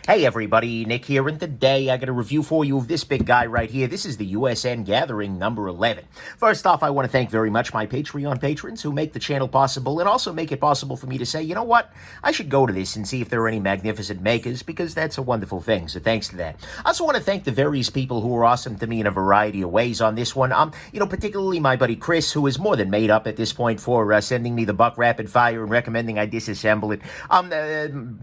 Hey everybody, Nick here, and today I got a review for you of this big guy right here. This is the USN Gathering number 11. First off, I want to thank very much my Patreon patrons who make the channel possible and also make it possible for me to say, you know what, I should go to this and see if there are any magnificent makers, because that's a wonderful thing, so thanks to that. I also want to thank the various people who were awesome to me in a variety of ways on this one. Particularly my buddy Chris, who is more than made up at this point for sending me the Buck Rapid Fire and recommending I disassemble it.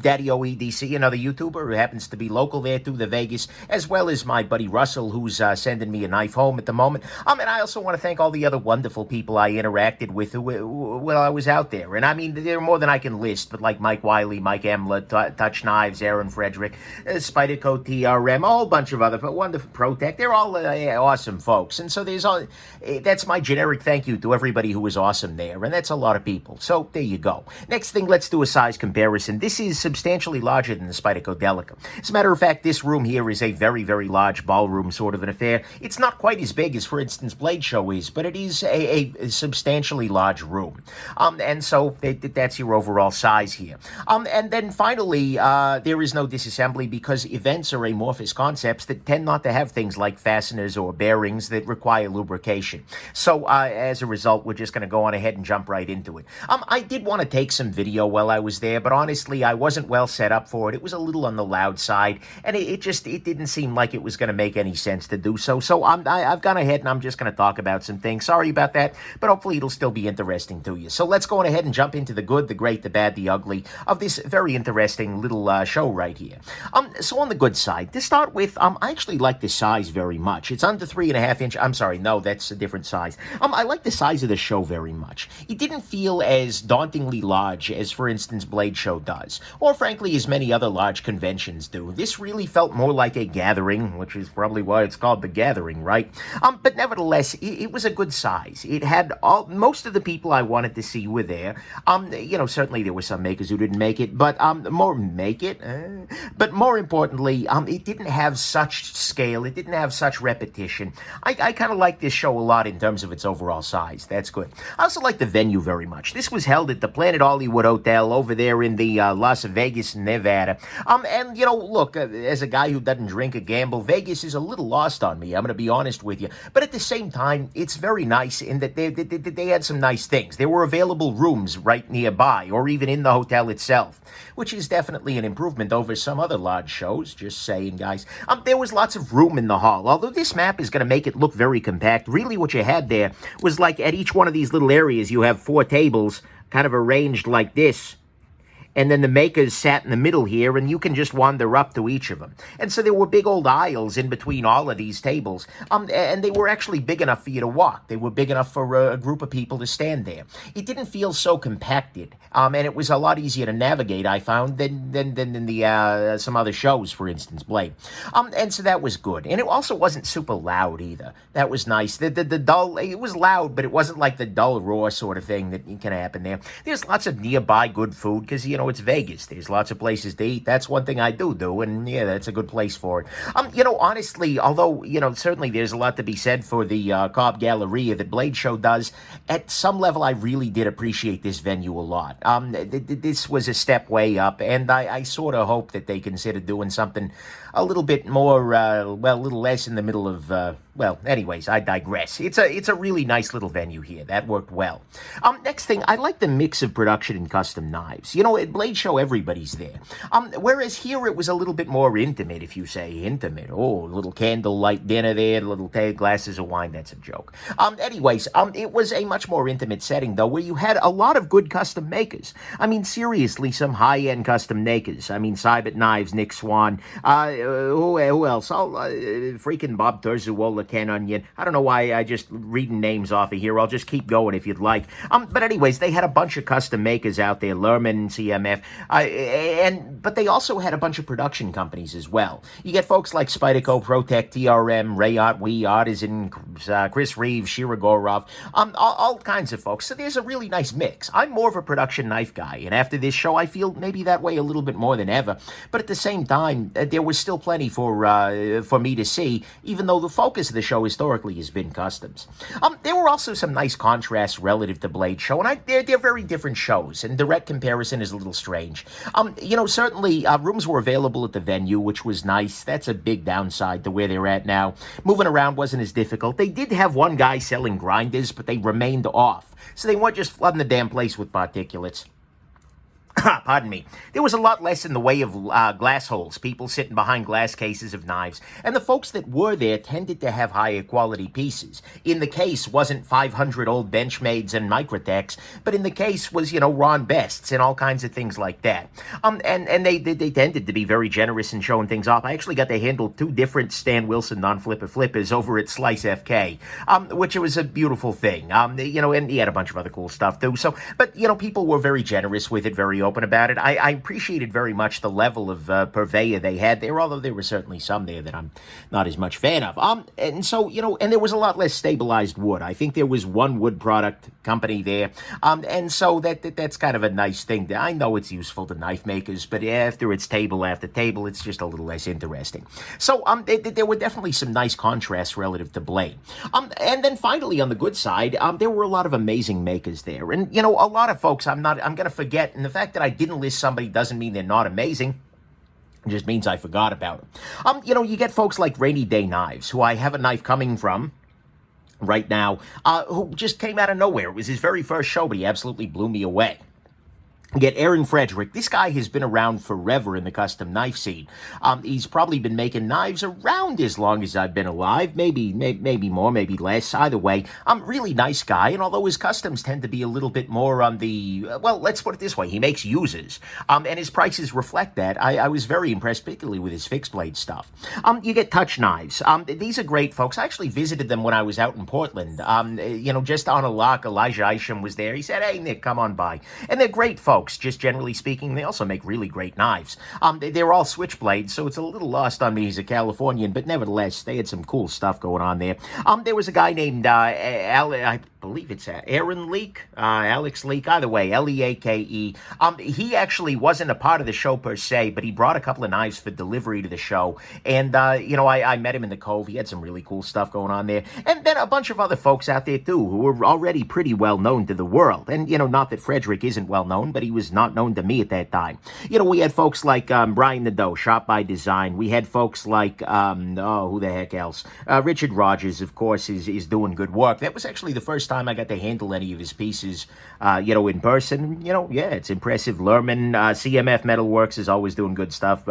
Daddy OEDC, another YouTuber who happens to be local there through the Vegas, as well as my buddy Russell, who's sending me a knife home at the moment. And I also want to thank all the other wonderful people I interacted with while I was out there. And I mean, there are more than I can list, but like Mike Wiley, Mike Emler, Touch Knives, Aaron Frederick, Spyderco TRM, a whole bunch of other wonderful Protect. They're all awesome folks. And so that's my generic thank you to everybody who was awesome there. And that's a lot of people. So there you go. Next thing, let's do a size comparison. This is substantially larger than the Spyderco Delica. As a matter of fact, this room here is a very, very large ballroom sort of an affair. It's not quite as big as, for instance, Blade Show is, but it is a substantially large room. And so that's your overall size here. And then finally, there is no disassembly because events are amorphous concepts that tend not to have things like fasteners or bearings that require lubrication. So as a result, we're just going to go on ahead and jump right into it. I did want to take some video while I was there, but honestly, I wasn't well set up for it. It was a little on the loud side, and it didn't seem like it was going to make any sense to do so. So I've gone ahead and I'm just going to talk about some things. Sorry about that, but hopefully it'll still be interesting to you. So let's go on ahead and jump into the good, the great, the bad, the ugly of this very interesting little show right here. So on the good side, to start with, I actually like the size very much. It's under 3.5 inch. I'm sorry, no, that's a different size. I like the size of the show very much. It didn't feel as dauntingly large as, for instance, Blade Show does, or frankly, as many other large conventions do. This really felt more like a gathering, which is probably why it's called the Gathering, right? But nevertheless, it was a good size. It had most of the people I wanted to see were there. Certainly there were some makers who didn't make it, but But more importantly, it didn't have such scale. It didn't have such repetition. I kind of like this show a lot in terms of its overall size. That's good. I also like the venue very much. This was held at the Planet Hollywood Hotel over there in the Las Vegas, Nevada. And look, as a guy who doesn't drink or gamble, Vegas is a little lost on me. I'm going to be honest with you. But at the same time, it's very nice in that they had some nice things. There were available rooms right nearby, or even in the hotel itself, which is definitely an improvement over some other large shows. Just saying, guys. There was lots of room in the hall. Although this map is going to make it look very compact, really what you had there was like at each one of these little areas, you have 4 tables kind of arranged like this. And then the makers sat in the middle here, and you can just wander up to each of them. And so there were big old aisles in between all of these tables, and they were actually big enough for you to walk. They were big enough for a group of people to stand there. It didn't feel so compacted, and it was a lot easier to navigate, I found, than the some other shows, for instance, Blade. And so that was good. And it also wasn't super loud either. That was nice. The dull, it was loud, but it wasn't like the dull roar sort of thing that can happen there. There's lots of nearby good food, because, it's Vegas. There's lots of places to eat. That's one thing I do, and yeah, that's a good place for it. Honestly, although, certainly there's a lot to be said for the Cobb Galleria that Blade Show does, at some level I really did appreciate this venue a lot. This was a step way up, and I sort of hope that they consider doing something a little bit more, a little less in the middle of, anyways, I digress. It's a really nice little venue here. That worked well. Next thing, I like the mix of production and custom knives. At Blade Show, everybody's there. Whereas here, it was a little bit more intimate, if you say intimate. Oh, a little candlelight dinner there, little glasses of wine. That's a joke. Anyways, it was a much more intimate setting, though, where you had a lot of good custom makers. I mean, seriously, some high-end custom makers. I mean, Cybert Knives, Nick Swan, who else? Freaking Bob Terzuola, Ken Onion. I don't know why I just reading names off of here. I'll just keep going if you'd like. But anyways, they had a bunch of custom makers out there, Lerman, CMF, but they also had a bunch of production companies as well. You get folks like Spyderco, Protect, TRM, Rayot, We, Artisan, Chris Reeves, Shirogorov, all kinds of folks. So there's a really nice mix. I'm more of a production knife guy, and after this show, I feel maybe that way a little bit more than ever. But at the same time, there was still plenty for me to see, even though the focus of the show historically has been customs. There were also some nice contrasts relative to Blade Show, and they're very different shows, and direct comparison is a little strange. Certainly rooms were available at the venue, which was nice. That's a big downside to where they're at now. Moving around wasn't as difficult. They did have one guy selling grinders, but they remained off, so they weren't just flooding the damn place with particulates. Pardon me. There was a lot less in the way of glass holes, people sitting behind glass cases of knives, and the folks that were there tended to have higher quality pieces. In the case wasn't 500 old Benchmades and Microtechs, but in the case was, Ron Bests and all kinds of things like that. And they tended to be very generous in showing things off. I actually got to handle 2 different Stan Wilson non-flipper flippers over at Slice FK, which was a beautiful thing. And he had a bunch of other cool stuff too. So, but, people were very generous with it, very open about it. I appreciated very much the level of purveyor they had there, although there were certainly some there that I'm not as much fan of. And so, and there was a lot less stabilized wood. I think there was one wood product company there. And so that's kind of a nice thing. I know it's useful to knife makers, but after it's table after table, it's just a little less interesting. So there were definitely some nice contrasts relative to Blade. And then finally, on the good side, there were a lot of amazing makers there. And, a lot of folks I'm going to forget, and the fact that I didn't list somebody doesn't mean they're not amazing. It just means I forgot about them. You get folks like Rainy Day Knives, who I have a knife coming from right now, who just came out of nowhere. It was his very first show, but he absolutely blew me away. Get Aaron Frederick. This guy has been around forever in the custom knife scene. He's probably been making knives around as long as I've been alive. Maybe more, maybe less. Either way, really nice guy. And although his customs tend to be a little bit more on the, well, let's put it this way. He makes uses. And his prices reflect that. I was very impressed, particularly with his fixed blade stuff. You get Touch Knives. These are great, folks. I actually visited them when I was out in Portland. Just on a lark, Elijah Isham was there. He said, "Hey, Nick, come on by." And they're great folks. Just generally speaking, they also make really great knives. They're all switchblades, so it's a little lost on me as a Californian, but nevertheless, they had some cool stuff going on there. There was a guy named I believe it's Aaron Leake, Alex Leake, either way, Leake. He actually wasn't a part of the show per se, but he brought a couple of knives for delivery to the show, and I met him in the Cove. He had some really cool stuff going on there, and then a bunch of other folks out there too who were already pretty well known to the world. And not that Frederick isn't well known, but he was not known to me at that time. We had folks like Brian Nadeau, Shop by Design. We had folks like, who the heck else? Richard Rogers, of course, is doing good work. That was actually the first time I got to handle any of his pieces, in person. It's impressive. Lerman, CMF Metalworks is always doing good stuff.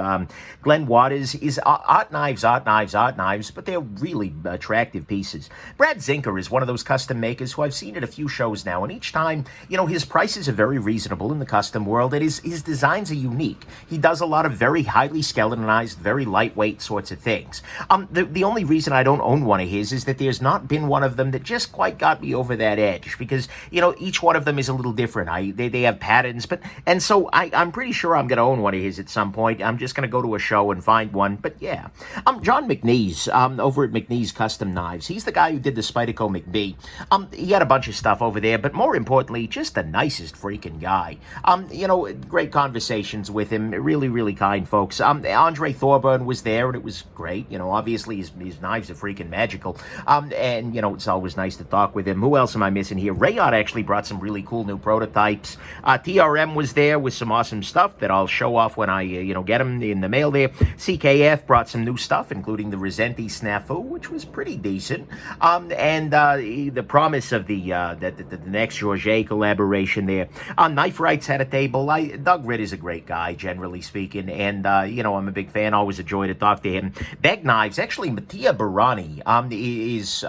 Glenn Waters is art knives, but they're really attractive pieces. Brad Zinker is one of those custom makers who I've seen at a few shows now, and each time, his prices are very reasonable in the custom world, and his designs are unique. He does a lot of very highly skeletonized, very lightweight sorts of things. The only reason I don't own one of his is that there's not been one of them that just quite got me over that edge, because each one of them is a little different. They have patterns, and so I'm pretty sure I'm going to own one of his at some point. I'm just going to go to a show and find one. But yeah, John McNeese over at McNeese Custom Knives. He's the guy who did the Spyderco McBee. He had a bunch of stuff over there, but more importantly, just the nicest freaking guy. Great conversations with him. Really, really kind folks. Andre Thorburn was there, and it was great. Obviously his knives are freaking magical. And it's always nice to talk with him. Who else am I missing here? Rayot actually brought some really cool new prototypes. TRM was there with some awesome stuff that I'll show off when I, get them in the mail there. CKF brought some new stuff, including the Resenti Snafu, which was pretty decent. And the promise of the next Georget collaboration there. Knife Rights had a table. Doug Ritt is a great guy, generally speaking, and, I'm a big fan. Always a joy to talk to him. Beg Knives, actually, Mattia Barani is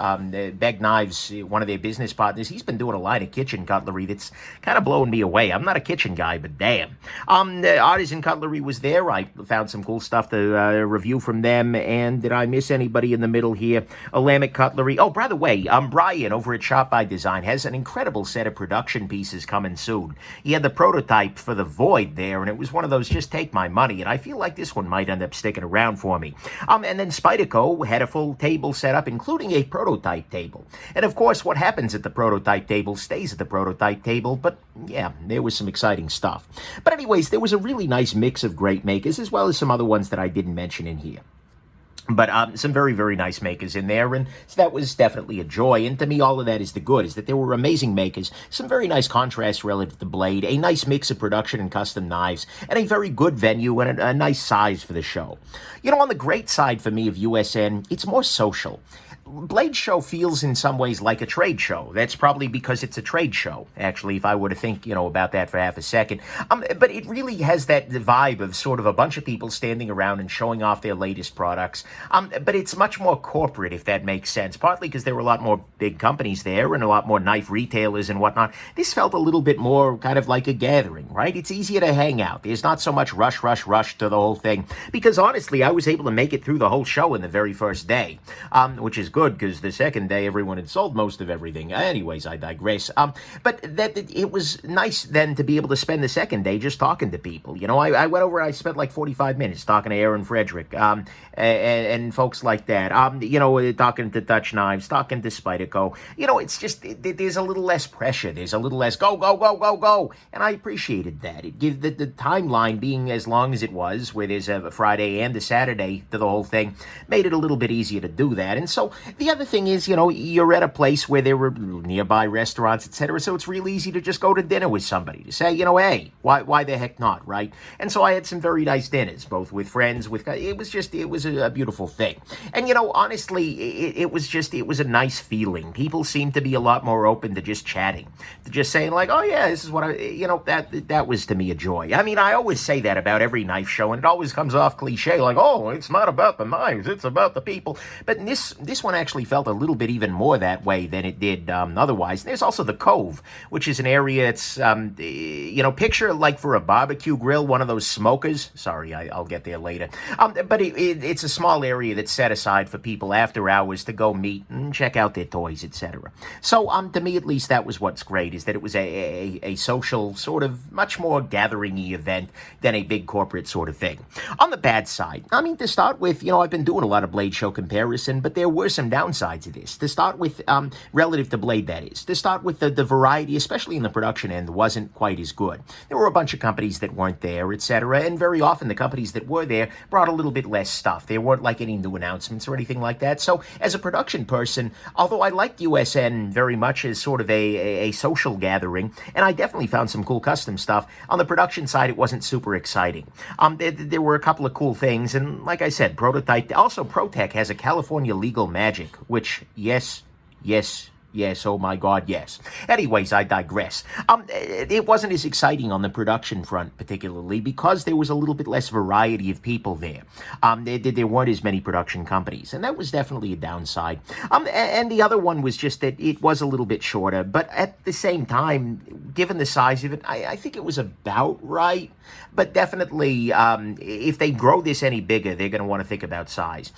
Beg Knives, one of their business partners. He's been doing a line of kitchen cutlery that's kind of blowing me away. I'm not a kitchen guy, but damn. Artisan Cutlery was there. I found some cool stuff to review from them, and did I miss anybody in the middle here? Olamic Cutlery. Oh, by the way, Brian over at Shop by Design has an incredible set of production pieces coming soon. He had the prototype for the Void there, and it was one of those just take my money, and I feel like this one might end up sticking around for me. And then Spyderco had a full table set up, including a prototype table. And of course, what happens at the prototype table stays at the prototype table, but yeah, there was some exciting stuff. But anyways, there was a really nice mix of great makers, as well as some other ones that I didn't mention in here. But some very, very nice makers in there, and so that was definitely a joy. And to me, all of that is the good, is that there were amazing makers, some very nice contrast relative to Blade, a nice mix of production and custom knives, and a very good venue and a nice size for the show. You know, on the great side for me of USN, it's more social. Blade Show feels in some ways like a trade show. That's probably because it's a trade show, actually, if I were to think, about that for half a second. But it really has that vibe of sort of a bunch of people standing around and showing off their latest products. But it's much more corporate, if that makes sense, partly because there were a lot more big companies there and a lot more knife retailers and whatnot. This felt a little bit more kind of like a gathering, right? It's easier to hang out. There's not so much rush to the whole thing. Because honestly, I was able to make it through the whole show in the very first day, which is good, because the second day everyone had sold most of everything. Anyways, I digress. But it was nice then to be able to spend the second day just talking to people. I went over, I spent like 45 minutes talking to Aaron Frederick, and folks like that. Talking to Dutch Knives, talking to Spyderco. It's just, there's a little less pressure. There's a little less go. And I appreciated that. It gives the timeline being as long as it was, where there's a Friday and a Saturday to the whole thing, made it a little bit easier to do that. And so the other thing is, you're at a place where there were nearby restaurants, etc., so it's real easy to just go to dinner with somebody, to say, hey, why the heck not, right? And so I had some very nice dinners, both with friends, it was a beautiful thing. And, honestly, it was a nice feeling. People seemed to be a lot more open to just chatting, to just saying, like, oh, yeah, this is what that was, to me, a joy. I mean, I always say that about every knife show, and it always comes off cliche, like, oh, it's not about the knives, it's about the people. But in this one actually felt a little bit even more that way than it did otherwise. And there's also the Cove, which is an area, it's, picture like for a barbecue grill, one of those smokers. Sorry, I'll get there later. But it's a small area that's set aside for people after hours to go meet and check out their toys, etc. So, to me at least, that was what's great, is that it was a social, sort of much more gathering-y event than a big corporate sort of thing. On the bad side, I mean, to start with, I've been doing a lot of Blade Show comparison, but there were some downsides of this. To start with, relative to Blade, that is. To start with, the variety, especially in the production end, wasn't quite as good. There were a bunch of companies that weren't there, etc., and very often the companies that were there brought a little bit less stuff. There weren't like any new announcements or anything like that. So, as a production person, although I liked USN very much as sort of a social gathering, and I definitely found some cool custom stuff, on the production side, it wasn't super exciting. There were a couple of cool things, and like I said, Prototype, also ProTech has a California Legal Magic, which, yes, oh my God, yes. Anyways, I digress. It wasn't as exciting on the production front, particularly, because there was a little bit less variety of people there. There weren't as many production companies, and that was definitely a downside. And the other one was just that it was a little bit shorter, but at the same time, given the size of it, I think it was about right. But definitely, if they grow this any bigger, they're going to want to think about size.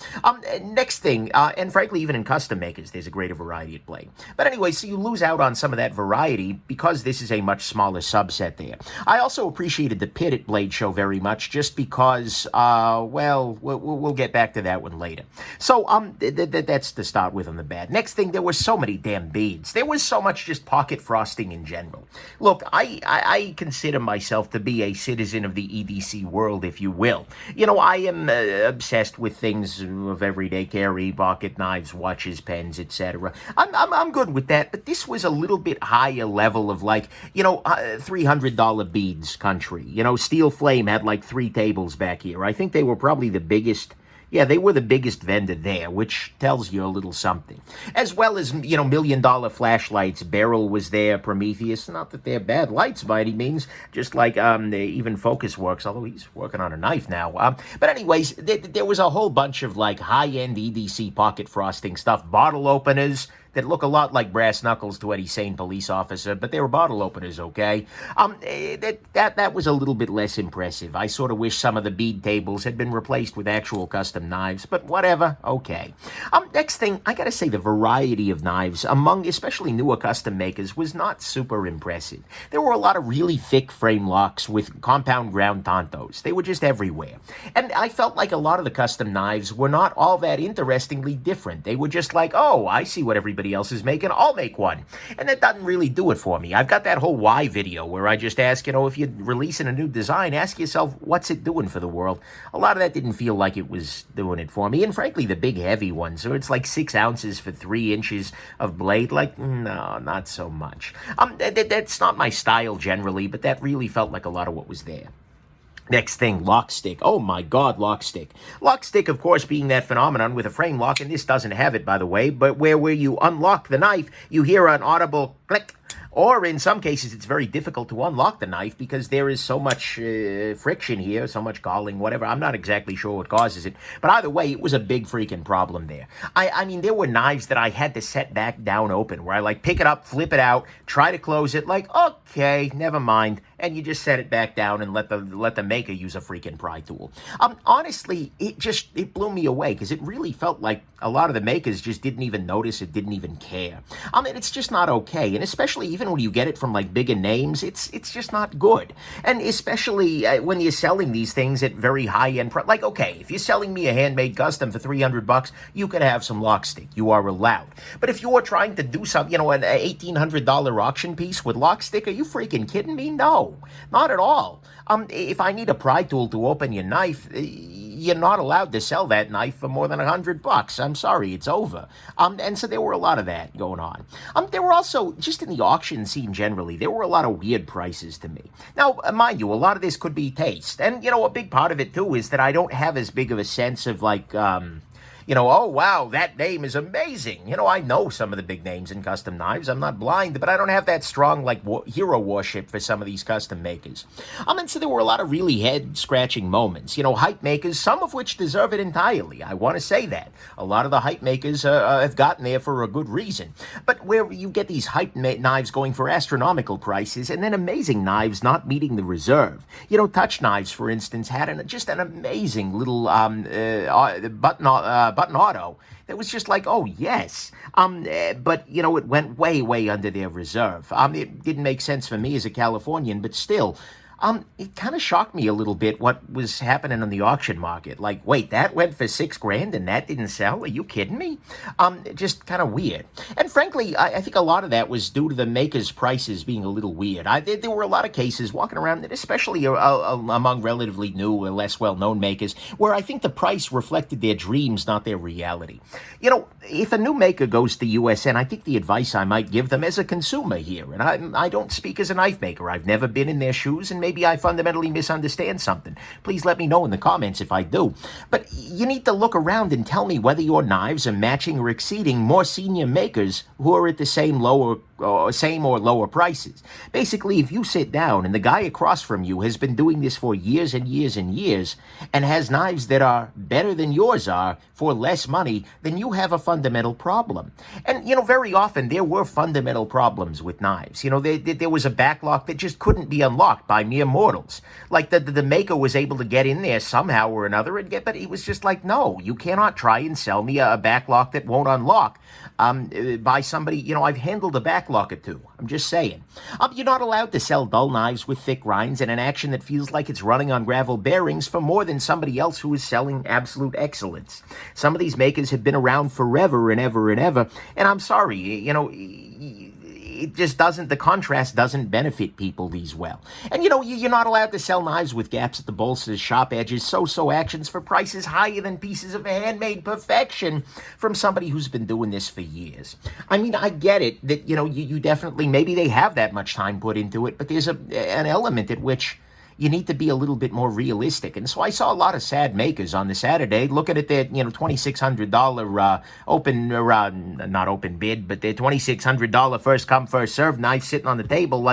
Next thing, and frankly, even in custom makers, there's a greater variety at Blade. But anyway, so you lose out on some of that variety because this is a much smaller subset there. I also appreciated the pit at Blade Show very much, just because, we'll get back to that one later. So, that's to start with on the bad. Next thing, there were so many damn beads. There was so much just pocket frosting in general. Look, I consider myself to be a citizen of the EDC world, if you will. I am obsessed with things of everyday carry, pocket knives, watches, pens, etc. I'm good with that, but this was a little bit higher level of like, $300 beads country. Steel Flame had like 3 tables back here. I think they were probably the biggest. Yeah, they were the biggest vendor there, which tells you a little something. As well as, $1 million flashlights. Beryl was there, Prometheus. Not that they're bad lights by any means, just like even Focus works, although he's working on a knife now. But anyways, there was a whole bunch of like high-end EDC pocket frosting stuff, bottle openers that look a lot like brass knuckles to any sane police officer, but they were bottle openers, okay? That was a little bit less impressive. I sort of wish some of the bead tables had been replaced with actual custom knives, but whatever, okay. Next thing, I gotta say the variety of knives among especially newer custom makers was not super impressive. There were a lot of really thick frame locks with compound ground tantos. They were just everywhere. And I felt like a lot of the custom knives were not all that interestingly different. They were just like, oh, I see what everybody somebody else is making, I'll make one. And that doesn't really do it for me. I've got that whole why video where I just ask, if you're releasing a new design, ask yourself, what's it doing for the world? A lot of that didn't feel like it was doing it for me. And frankly, the big heavy ones, so it's like 6 ounces for 3 inches of blade, like, no, not so much. That's not my style generally, but that really felt like a lot of what was there. Next thing, lock stick. Oh my God, lock stick. Lock stick, of course, being that phenomenon with a frame lock, and this doesn't have it, by the way, but where you unlock the knife, you hear an audible click. Or in some cases, it's very difficult to unlock the knife because there is so much friction here, so much galling, whatever. I'm not exactly sure what causes it. But either way, it was a big freaking problem there. I mean, there were knives that I had to set back down open, where I pick it up, flip it out, try to close it, okay, never mind. And you just set it back down and let the maker use a freaking pry tool. Honestly, it blew me away because it really felt like a lot of the makers just didn't even notice it, didn't even care. It's just not okay. And especially even when you get it from bigger names, it's just not good. And especially when you're selling these things at very high-end okay, if you're selling me a handmade custom for $300, you could have some lock stick. You are allowed. But if you're trying to do something, an $1,800 auction piece with lock stick, are you freaking kidding me? No, not at all. If I need a pry tool to open your knife, you're not allowed to sell that knife for more than $100. I'm sorry, it's over. And so there were a lot of that going on. There were also, just in the auction scene generally, there were a lot of weird prices to me. Now, mind you, a lot of this could be taste. And, a big part of it, too, is that I don't have as big of a sense of, oh, wow, that name is amazing. I know some of the big names in custom knives. I'm not blind, but I don't have that strong, hero worship for some of these custom makers. And so there were a lot of really head-scratching moments. Hype makers, some of which deserve it entirely. I want to say that. A lot of the hype makers have gotten there for a good reason. But where you get these hype knives going for astronomical prices and then amazing knives not meeting the reserve. Touch knives, for instance, had just an amazing little button auto that was just oh, yes. But, it went way, way under their reserve. It didn't make sense for me as a Californian, but still, it kind of shocked me a little bit what was happening on the auction market. Wait, that went for $6,000 and that didn't sell? Are you kidding me? Just kind of weird. And frankly, I think a lot of that was due to the makers' prices being a little weird. There were a lot of cases walking around, especially among relatively new or less well-known makers, where I think the price reflected their dreams, not their reality. If a new maker goes to USN, I think the advice I might give them as a consumer here, and I don't speak as a knife maker. I've never been in their shoes, and maybe I fundamentally misunderstand something. Please let me know in the comments if I do. But you need to look around and tell me whether your knives are matching or exceeding more senior makers who are at the same or lower prices. Basically, if you sit down and the guy across from you has been doing this for years and years and years and has knives that are better than yours are for less money, then you have a fundamental problem. And, very often there were fundamental problems with knives. There was a backlock that just couldn't be unlocked by mere mortals. The maker was able to get in there somehow or another, but it was just no, you cannot try and sell me a backlock that won't unlock by somebody. I've handled a backlock or two. I'm just saying. You're not allowed to sell dull knives with thick grinds and an action that feels like it's running on gravel bearings for more than somebody else who is selling absolute excellence. Some of these makers have been around forever and ever and ever, and I'm sorry, it just doesn't, the contrast doesn't benefit people these well. And, you're not allowed to sell knives with gaps at the bolsters, sharp edges, so-so actions for prices higher than pieces of handmade perfection from somebody who's been doing this for years. I mean, I get it that, you definitely, maybe they have that much time put into it, but there's an element at which you need to be a little bit more realistic. And so I saw a lot of sad makers on the Saturday looking at their, $2,600 not open bid, but their $2,600 first come, first served knife sitting on the table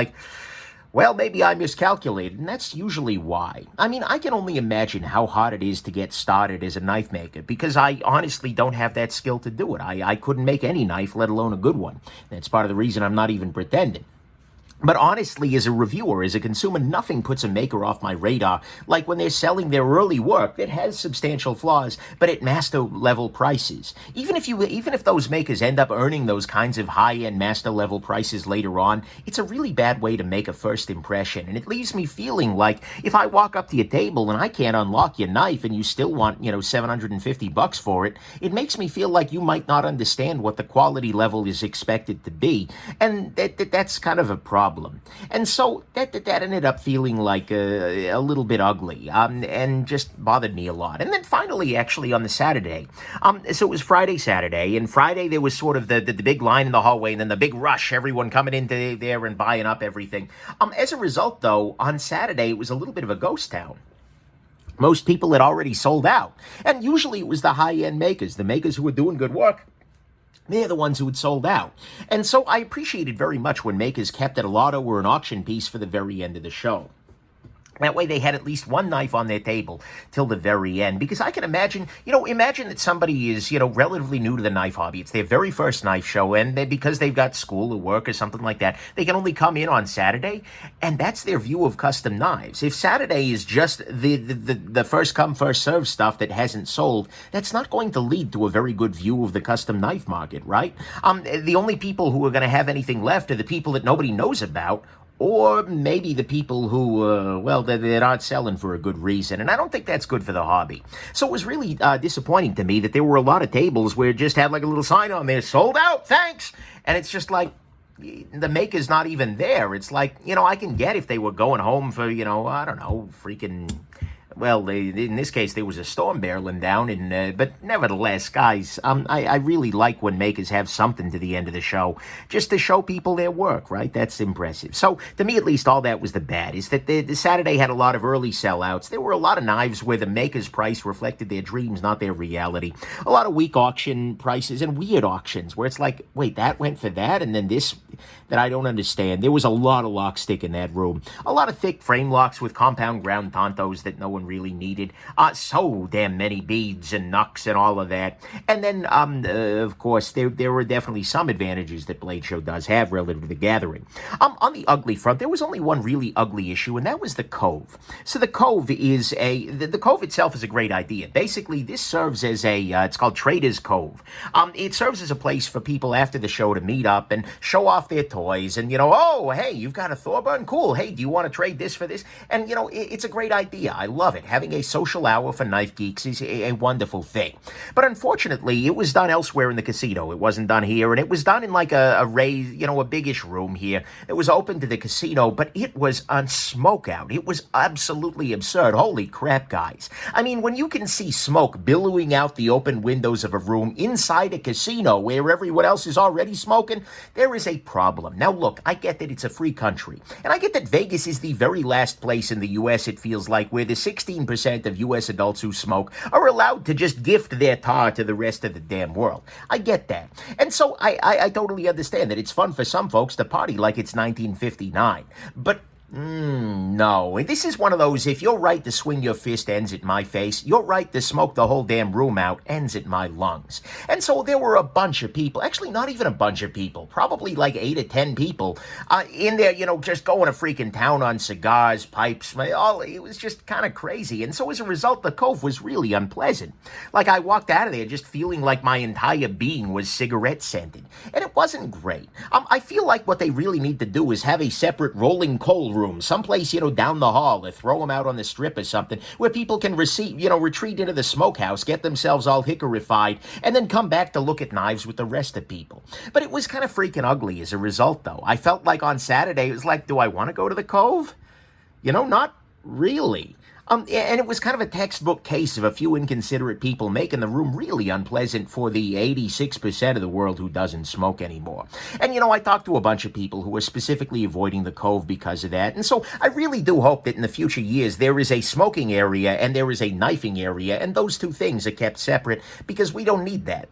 well, maybe I miscalculated, and that's usually why. I mean, I can only imagine how hard it is to get started as a knife maker, because I honestly don't have that skill to do it. I couldn't make any knife, let alone a good one. That's part of the reason I'm not even pretending. But honestly, as a reviewer, as a consumer, nothing puts a maker off my radar like when they're selling their early work that has substantial flaws, but at master level prices. Even if those makers end up earning those kinds of high-end master level prices later on, it's a really bad way to make a first impression. And it leaves me feeling like if I walk up to your table and I can't unlock your knife and you still want, $750 for it, it makes me feel like you might not understand what the quality level is expected to be. And that's kind of a problem. And so that ended up feeling like a little bit ugly, and just bothered me a lot. And then finally, actually, on the Saturday, so it was Friday, Saturday, and Friday there was sort of the big line in the hallway, and then the big rush, everyone coming into there and buying up everything. As a result, though, on Saturday, it was a little bit of a ghost town. Most people had already sold out, and usually it was the high-end makers, the makers who were doing good work. They're the ones who had sold out. And so I appreciated very much when makers kept at a lotto or an auction piece for the very end of the show. That way they had at least one knife on their table till the very end. Because I can imagine, imagine that somebody is, relatively new to the knife hobby. It's their very first knife show, and because they've got school or work or something like that, they can only come in on Saturday, and that's their view of custom knives. If Saturday is just the first come, first serve stuff that hasn't sold, that's not going to lead to a very good view of the custom knife market, right? The only people who are going to have anything left are the people that nobody knows about, or maybe the people who, they're not selling for a good reason. And I don't think that's good for the hobby. So it was really disappointing to me that there were a lot of tables where it just had like a little sign on there, sold out, thanks. And it's just like, the maker's not even there. It's like, I can get if they were going home for, I don't know, freaking... Well, in this case, there was a storm barreling down, but nevertheless, guys, I really like when makers have something to the end of the show, just to show people their work, right? That's impressive. So, to me, at least, all that was the bad, is that the Saturday had a lot of early sellouts. There were a lot of knives where the maker's price reflected their dreams, not their reality. A lot of weak auction prices and weird auctions, where it's like, wait, that went for that, and then this that I don't understand. There was a lot of lock stick in that room. A lot of thick frame locks with compound ground tontos that no one really needed. So damn many beads and knucks and all of that. And then, of course, there were definitely some advantages that Blade Show does have relative to the Gathering. On the ugly front, there was only one really ugly issue, and that was the Cove. So the Cove is the Cove itself is a great idea. Basically, this serves as it's called Trader's Cove. It serves as a place for people after the show to meet up and show off their toys and, oh, hey, you've got a Thorburn? Cool. Hey, do you want to trade this for this? And, it's a great idea. I love it. Having a social hour for knife geeks is a wonderful thing. But unfortunately, it was done elsewhere in the casino. It wasn't done here, and it was done in like a raised, a biggish room here. It was open to the casino, but it was on smoke out. It was absolutely absurd. Holy crap, guys. I mean, when you can see smoke billowing out the open windows of a room inside a casino where everyone else is already smoking, there is a problem. Now, look, I get that it's a free country, and I get that Vegas is the very last place in the U.S., it feels like, where the 16% of U.S. adults who smoke are allowed to just gift their tar to the rest of the damn world. I get that. And so I totally understand that it's fun for some folks to party like it's 1959. But no, this is one of those, if your right to swing your fist ends at my face, your right to smoke the whole damn room out ends at my lungs. And so there were a bunch of people, actually not even a bunch of people, probably like 8 or 10 people in there, just going to freaking town on cigars, pipes, it was just kind of crazy. And so as a result, the Cove was really unpleasant. Like, I walked out of there just feeling like my entire being was cigarette scented. And it wasn't great. I feel like what they really need to do is have a separate rolling coal room, someplace, down the hall, or throw them out on the strip or something, where people can retreat into the smokehouse, get themselves all hickerified, and then come back to look at knives with the rest of people. But it was kind of freaking ugly as a result, though. I felt like on Saturday, it was like, do I want to go to the Cove? Not really. And it was kind of a textbook case of a few inconsiderate people making the room really unpleasant for the 86% of the world who doesn't smoke anymore. And, I talked to a bunch of people who were specifically avoiding the Cove because of that. And so I really do hope that in the future years there is a smoking area and there is a knifing area, and those two things are kept separate, because we don't need that.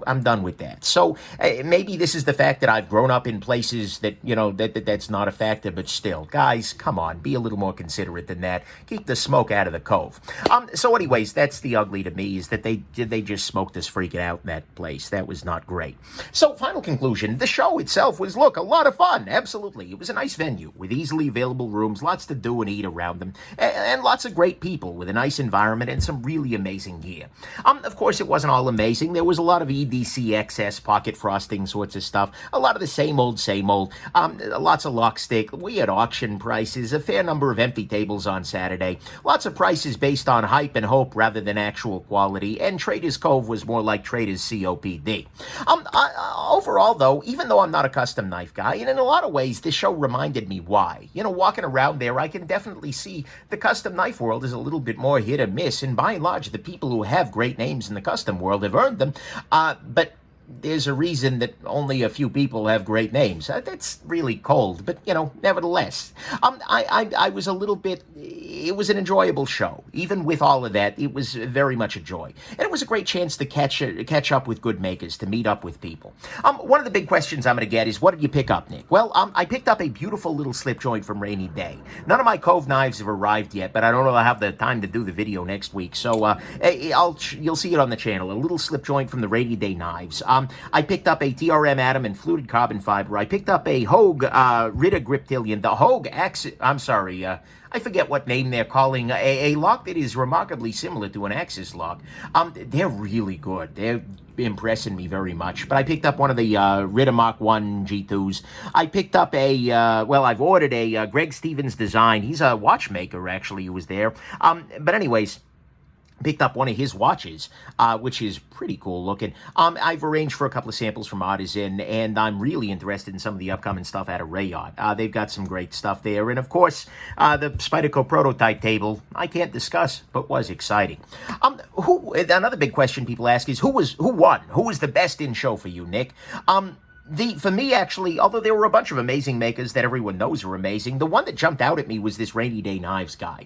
I'm done with that. So maybe this is the fact that I've grown up in places that, that's not a factor, but still, guys, come on, be a little more considerate than that. Keep the smoke out of the cove. So anyways, that's the ugly to me, is that they just smoked us freaking out in that place. That was not great. So final conclusion, the show itself was, look, a lot of fun. Absolutely. It was a nice venue with easily available rooms, lots to do and eat around them, and lots of great people with a nice environment and some really amazing gear. Of course, it wasn't all amazing. There was a lot of EDC excess, pocket frosting sorts of stuff, a lot of the same old, lots of lock stick. We had auction prices, a fair number of empty tables on Saturday, lots of prices based on hype and hope rather than actual quality, and Traders Cove was more like Traders COPD. Overall, though, even though I'm not a custom knife guy, and in a lot of ways, this show reminded me why. You know, walking around there, I can definitely see the custom knife world is a little bit more hit or miss, and by and large, the people who have great names in the custom world have earned them, but there's a reason that only a few people have great names. That's really cold, but, you know, nevertheless. I was a little bit... It was an enjoyable show. Even with all of that, it was very much a joy. And it was a great chance to catch up with good makers, to meet up with people. One of the big questions I'm going to get is, what did you pick up, Nick? Well, I picked up a beautiful little slip joint from Rainy Day. None of my Cove knives have arrived yet, but I don't know if I'll have the time to do the video next week, so you'll see it on the channel. A little slip joint from the Rainy Day knives. I picked up a TRM Atom and fluted carbon fiber. I picked up a Hogue Ritter Griptilian. The Hogue Axis... I'm sorry, I forget what name they're calling a lock that is remarkably similar to an Axis lock. They're really good. They're impressing me very much. But I picked up one of the Ritter Mark 1 G2s. I picked up I've ordered a Greg Stevens design. He's a watchmaker, actually, who was there. But anyways, picked up one of his watches, which is pretty cool looking. I've arranged for a couple of samples from Artisan, and I'm really interested in some of the upcoming stuff out of Rayard. They've got some great stuff there. And of course, the Spyderco prototype table, I can't discuss, but was exciting. Another big question people ask is, who won? Who was the best in show for you, Nick? For me, actually, although there were a bunch of amazing makers that everyone knows are amazing, the one that jumped out at me was this Rainy Day Knives guy.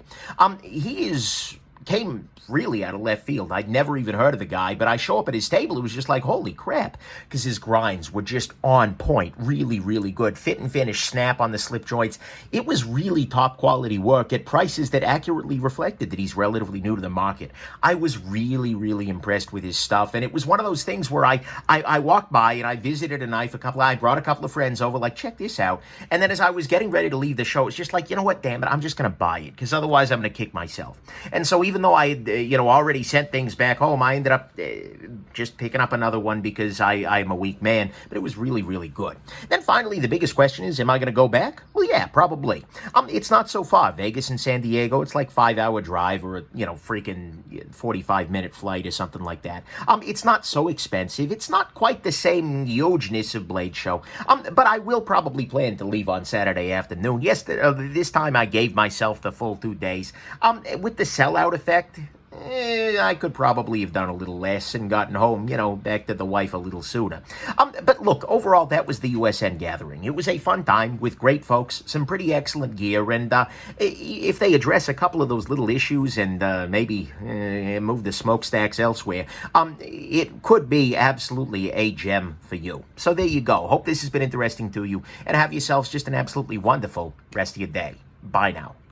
Came really out of left field. I'd never even heard of the guy, but I show up at his table, it was just like, holy crap, because his grinds were just on point, really, really good. Fit and finish, snap on the slip joints. It was really top quality work at prices that accurately reflected that he's relatively new to the market. I was really, really impressed with his stuff, and it was one of those things where I walked by and I visited a knife I brought a couple of friends over, like, check this out, and then as I was getting ready to leave the show, it's just like, you know what, damn it, I'm just going to buy it, because otherwise I'm going to kick myself. And so even though I had, already sent things back home, I ended up just picking up another one because I'm a weak man, but it was really, really good. Then finally, the biggest question is, am I going to go back? Well, yeah, probably. It's not so far. Vegas and San Diego, it's like 5-hour drive or a, freaking 45-minute flight or something like that. It's not so expensive. It's not quite the same hugeness of Blade Show, but I will probably plan to leave on Saturday afternoon. Yes, this time I gave myself the full 2 days. With the sellout effect, I could probably have done a little less and gotten home, back to the wife a little sooner. But look, overall, that was the USN Gathering. It was a fun time with great folks, some pretty excellent gear, and if they address a couple of those little issues and maybe move the smokestacks elsewhere, it could be absolutely a gem for you. So there you go. Hope this has been interesting to you, and have yourselves just an absolutely wonderful rest of your day. Bye now.